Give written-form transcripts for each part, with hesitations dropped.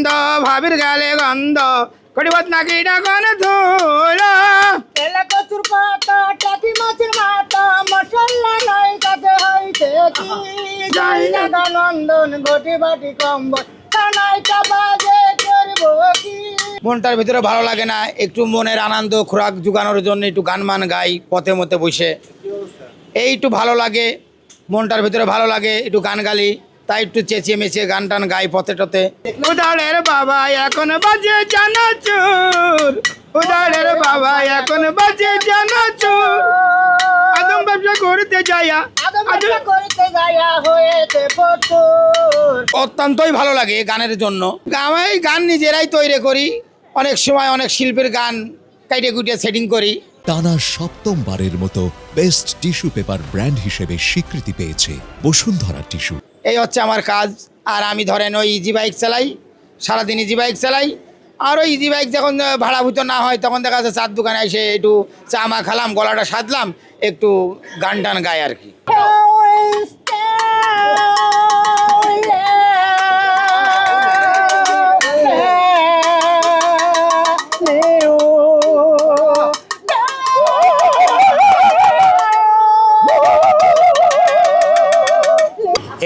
আনন্দ ভাবির গালে গন্ধ কড়িবাত নাকি ডাকন ধুলো তেলে কচুর পাতা টাকি মাছের মাথা মশলা নাই কাছে হইতে কি যাই না নন্দন ঘটি বাটি কম্বল কানাইটা বাজে করবো কি। মনটার ভিতরে ভালো লাগে না, একটু মনের আনন্দ খোরাক জোগানোর জন্য একটু গান মান গাই পথে মতে বসে, এই একটু ভালো লাগে, মনটার ভিতরে ভালো লাগে, একটু গান গালি, তাই একটু চেঁচিয়ে মেচিয়ে গান টান গাই পথে টথে। উদাড়ের বাবা এখন বাজে জানাচুর, উদাড়ের বাবা এখন বাজে জানাচুর, আদম ব্যবসা করতে যাইয়া করতে গায়া হয়েছে প্রচুর। অত্যন্তই ভালো লাগে গানের জন্য। আমি গান নিজেরাই তৈরি করি, অনেক সময় অনেক শিল্পীর গান কাইটে কুটে সেটিং করি। টানা সপ্তমবারের মতো বেস্ট টিস্যু পেপার ব্র্যান্ড হিসেবে স্বীকৃতি পেয়েছে বসুন্ধরা টিস্যু। এই হচ্ছে আমার কাজ। আর আমি ধরেন ওই ইজি বাইক চালাই, সারাদিন ইজি বাইক চালাই। আর ওই ইজি বাইক যখন ভাড়া ভূত না হয় তখন দেখা যাচ্ছে চার দোকানে এসে একটু চা মা খালাম, গলাটা সাধলাম, একটু গান টান গাই আর কি।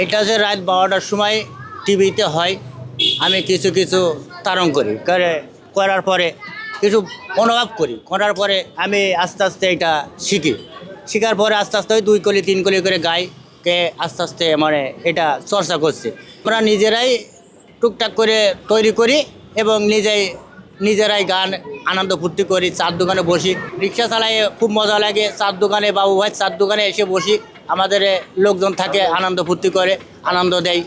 এটা যে রাত 12টার সময় টিভিতে হয়, আমি কিছু কিছু তারণ করি, করার পরে কিছু অনুভব করি, করার পরে আমি আস্তে আস্তে এটা শিখি, শেখার পরে আস্তে আস্তে 2 কলি 3 কলি করে গাই, আস্তে আস্তে মানে এটা চর্চা করছি। আমরা নিজেরাই টুকটাক করে তৈরি করি এবং নিজেরাই গান আনন্দ ফুর্তি করি। চার দোকানে বসি, রিক্সা চালাই, খুব মজা লাগে। চার দোকানে বাবু ভাই চার দোকানে এসে বসি, আমাদের লোকজন থাকে, আনন্দ ফুর্তি করে, আনন্দ দেয়।